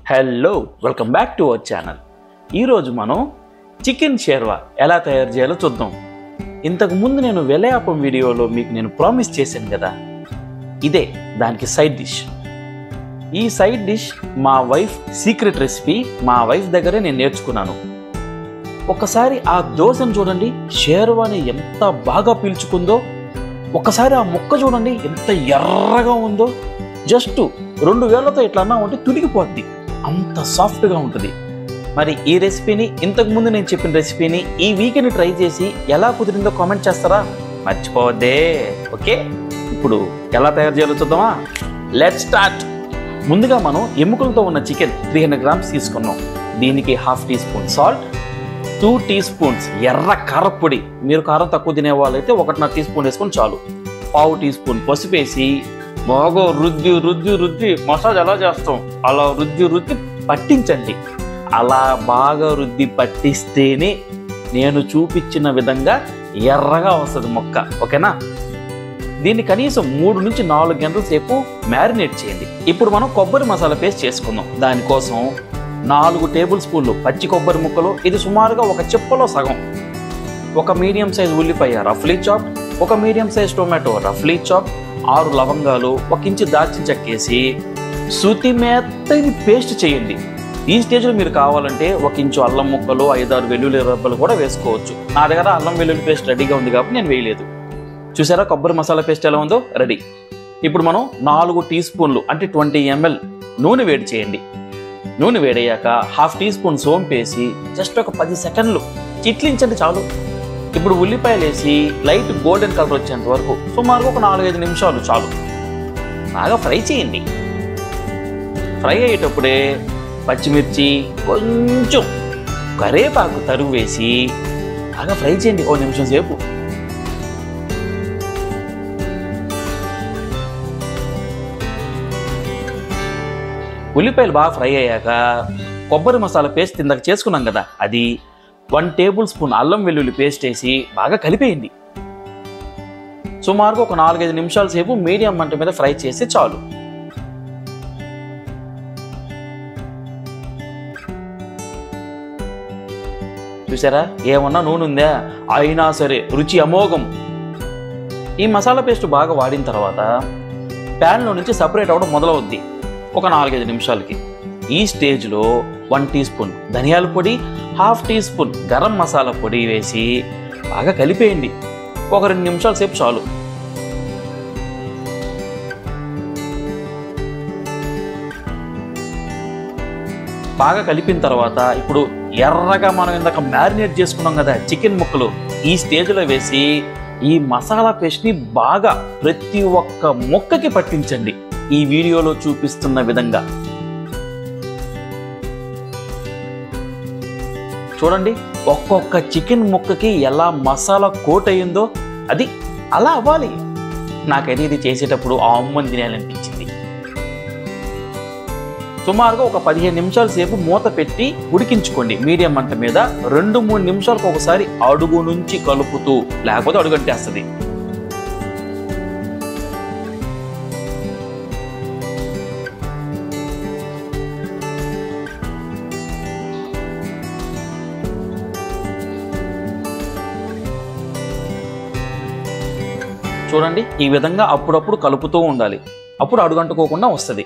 Hello welcome back to our channel. ఈరోజు మనం chicken sherwa ఎలా తయారు చేయాలో చూద్దాం. ఇంతకుముందు నేను వెలయాపం వీడియోలో మీకు నేను ప్రామిస్ చేశాను కదా, ఇదే దానికి సైడ్ డిష్. ఈ సైడ్ డిష్ మా వైఫ్ సీక్రెట్ రెసిపీ, మా వైఫ్ దగ్గరే నేను నేర్చుకున్నాను. ఒకసారి ఆ దోశను చూడండి, షేర్వాని ఎంత బాగా పీల్చుకుందో. ఒకసారి ఆ ముక్క చూడండి ఎంత ఎర్రగా ఉందో. జస్ట్ 2 వేళ్లతో ఇట్లా అన్నా ఉంటే తుడిగిపోద్ది, అంత సాఫ్ట్గా ఉంటుంది. మరి ఈ రెసిపీని, ఇంతకుముందు నేను చెప్పిన రెసిపీని ఈ వీకెండ్ ట్రై చేసి ఎలా కుదిరిందో కామెంట్ చేస్తారా? మర్చిపోవద్దే. ఓకే, ఇప్పుడు ఎలా తయారు చేయాలో చూద్దామా? Let's start. ముందుగా మనం ఎముకలతో ఉన్న చికెన్ 300 గ్రామ్స్ తీసుకున్నాం. దీనికి 1/2 teaspoon salt, 2 teaspoons ఎర్ర కారపొడి. మీరు కారం తక్కువ తినే వాళ్ళైతే 1.5 టీ స్పూన్ వేసుకొని చాలు. 1/2 టీ స్పూన్ పసుపు వేసి బాగా రుద్ది మసాజ్ ఎలా చేస్తాం అలా రుద్ది పట్టించండి. అలా బాగా రుద్ది పట్టిస్తేనే నేను చూపించిన విధంగా ఎర్రగా వస్తుంది మొక్క. ఓకేనా? దీన్ని కనీసం 3 నుంచి 4 గంటల సేపు మ్యారినేట్ చేయండి. ఇప్పుడు మనం కొబ్బరి మసాలా పేస్ట్ చేసుకుందాం. దానికోసం 4 టేబుల్ స్పూన్లు పచ్చి కొబ్బరి ముక్కలు, ఇది సుమారుగా ఒక చిప్పలో సగం. ఒక మీడియం సైజ్ ఉల్లిపాయ రఫ్లీ చాప్, ఒక మీడియం సైజ్ టొమాటో రఫ్లీ చాప్, 6 లవంగాలు, 1 ఇంచు దాల్చిన చెక్కేసి శృతి మెత్తని పేస్ట్ చేయండి. ఈ స్టేజ్లో మీరు కావాలంటే 1 ఇంచు అల్లం ముక్కలు, 5-6 వెల్లుల్లి రబ్బలు కూడా వేసుకోవచ్చు. నా దగ్గర అల్లం వెల్లుల్లి పేస్ట్ రెడీగా ఉంది కాబట్టి నేను వేయలేదు. చూసారా కొబ్బరి మసాలా పేస్ట్ ఎలా ఉందో? రెడీ. ఇప్పుడు మనం 4 టీ స్పూన్లు అంటే 20 ml నూనె వేడి చేయండి. నూనె వేడయ్యాక 1/2 టీ స్పూన్ సోంపు వేసి జస్ట్ ఒక 10 సెకండ్లు చిట్లించండి చాలు. ఇప్పుడు ఉల్లిపాయలు వేసి లైట్ గోల్డెన్ కలర్ వచ్చేంత వరకు సుమారుగా ఒక 4-5 నిమిషాలు చాలు బాగా ఫ్రై చేయండి. ఫ్రై అయ్యేటప్పుడే పచ్చిమిర్చి, కొంచెం కరేపాకు తరుగు వేసి బాగా ఫ్రై చేయండి 1 నిమిషం సేపు. ఉల్లిపాయలు బాగా ఫ్రై అయ్యాక కొబ్బరి మసాలా పేస్ట్ ఇందాక చేసుకున్నాం కదా, అది 1 టేబుల్ స్పూన్ అల్లం వెల్లుల్లి పేస్ట్ వేసి బాగా కలిపేయండి. సుమారుగా ఒక 4-5 నిమిషాల సేపు మీడియం మంట మీద ఫ్రై చేస్తే చాలు. చూసారా ఏమన్నా నూనె ఉందా? అయినా సరే రుచి అమోఘం. ఈ మసాలా పేస్ట్ బాగా వాడిన తర్వాత ప్యాన్లో నుంచి సపరేట్ అవ్వడం మొదలవుద్ది ఒక 4-5 నిమిషాలకి. ఈ స్టేజ్లో 1 టీ స్పూన్ ధనియాల పొడి, 1/2 టీ స్పూన్ గరం మసాలా పొడి వేసి బాగా కలిపేయండి. ఒక 2 నిమిషాల సేపు చాలు. బాగా కలిపిన తర్వాత ఇప్పుడు ఎర్రగా మనం ఇందాక మ్యారినేట్ చేసుకున్నాం కదా చికెన్ ముక్కలు, ఈ స్టేజ్లో వేసి ఈ మసాలా పేస్ట్ని బాగా ప్రతి ఒక్క ముక్కకి పట్టించండి ఈ వీడియోలో చూపిస్తున్న విధంగా. చూడండి ఒక్కొక్క చికెన్ ముక్కకి ఎలా మసాలా కోట్ అయ్యిందో. అది అలా అవ్వాలి. నాకైతే ఇది చేసేటప్పుడు అమ్మని తినాలనిపించింది. సుమారుగా ఒక 15 నిమిషాల సేపు మూత పెట్టి ఉడికించుకోండి మీడియం మంట మీద. 2-3 నిమిషాలకు ఒకసారి అడుగు నుంచి కలుపుతూ, లేకపోతే అడుగంటేస్తుంది. చూడండి ఈ విధంగా అప్పుడప్పుడు కలుపుతూ ఉండాలి, అప్పుడు అడుగంటుకోకుండా వస్తుంది.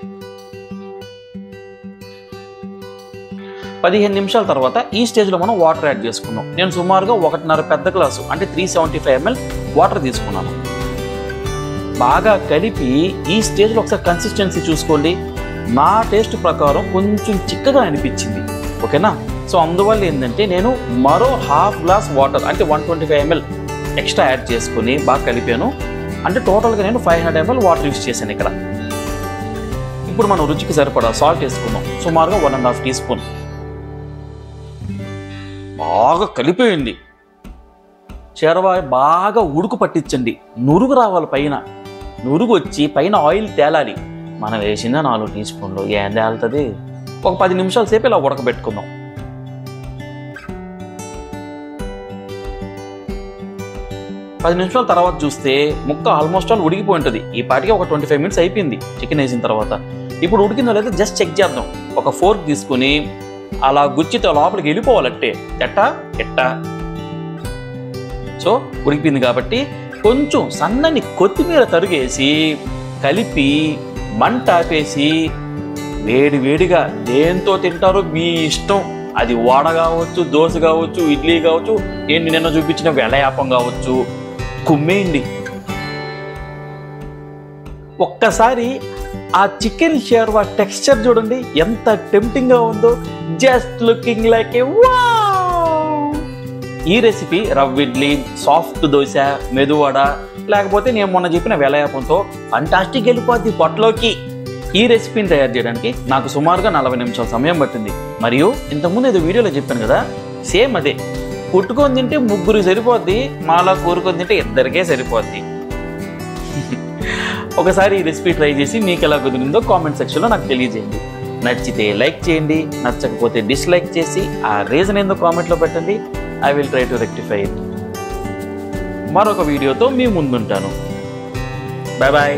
15 నిమిషాల తర్వాత ఈ స్టేజ్లో మనం వాటర్ యాడ్ చేసుకున్నాం. నేను సుమారుగా 1.5 పెద్ద గ్లాసు అంటే 375 ml వాటర్ తీసుకున్నాను. బాగా కలిపి ఈ స్టేజ్లో ఒకసారి కన్సిస్టెన్సీ చూసుకోండి. నా టేస్ట్ ప్రకారం కొంచెం చిక్కగా అనిపించింది. ఓకేనా? సో అందువల్ల ఏంటంటే నేను మరో 1/2 గ్లాస్ వాటర్ అంటే 125 ml ఎక్స్ట్రా యాడ్ చేసుకుని బాగా కలిపాను. అంటే టోటల్గా నేను 500 ml వాటర్ యూస్ చేశాను ఇక్కడ. ఇప్పుడు మనం రుచికి సరిపడా సాల్ట్ వేసుకున్నాం. సుమారుగా 1.5 టీ స్పూన్. బాగా కలిపేయండి. షేర్వా బాగా ఉడుకు పట్టించండి. నురుగు రావాలి, పైన నురుగు వచ్చి పైన ఆయిల్ తేలాలి. మనం వేసిందా 4 టీ స్పూన్లు, ఏం తేలుతుంది? ఒక 10 నిమిషాల సేపు ఇలా ఉడకబెట్టుకుందాం. 10 నిమిషాల తర్వాత చూస్తే ముక్క ఆల్మోస్ట్ ఆల్ ఉడికిపోయి ఉంటుంది. ఈ పాటికి ఒక 25 మినిట్స్ అయిపోయింది చికెన్ వేసిన తర్వాత. ఇప్పుడు ఉడికిందో లేదో జస్ట్ చెక్ చేద్దాం. ఒక ఫోర్క్ తీసుకుని అలా గుచ్చితో లోపలికి వెళ్ళిపోవాలంటే ఎట్టా. సో ఉడికిపోయింది కాబట్టి కొంచెం సన్నని కొత్తిమీర తరుగేసి కలిపి మంట ఆపేసి వేడిగా దేంతో తింటారో మీ ఇష్టం. అది వడ కావచ్చు, దోశ కావచ్చు, ఇడ్లీ కావచ్చు, ఏంటి నిన్న చూపించిన వెలయాపం కావచ్చు, కుమ్మేయండి. ఒక్కసారి ఆ చికెన్ షేర్వా టెక్స్చర్ చూడండి ఎంత టెంప్టింగ్గా ఉందో. జస్ట్ లుకింగ్ లైక్ ఏ వావ్. ఈ రెసిపీ రవ్వ ఇడ్లీ, సాఫ్ట్ దోశ, మెదువడ, లేకపోతే నేను మొన్న చెప్పిన వెలయాపంతో ఫంటాస్టిక్ వెళ్ళిపోద్ది పొట్టలోకి. ఈ రెసిపీని తయారు చేయడానికి నాకు సుమారుగా 40 నిమిషాల సమయం పట్టింది. మరియు ఇంతకుముందు ఏదో వీడియోలో చెప్పాను కదా, సేమ్ అదే. కుట్టుకొని తింటే 3 సరిపోద్ది, మాలా కూరుకొని తింటే 2కే సరిపోద్ది. ఒకసారి ఈ రెసిపీ ట్రై చేసి మీకు ఎలా కుదిరిందో కామెంట్ సెక్షన్లో నాకు తెలియజేయండి. నచ్చితే లైక్ చేయండి, నచ్చకపోతే డిస్లైక్ చేసి ఆ రీజన్ ఏందో కామెంట్లో పెట్టండి. I will try to rectify it. మరొక వీడియోతో మీ ముందుంటాను. Bye bye.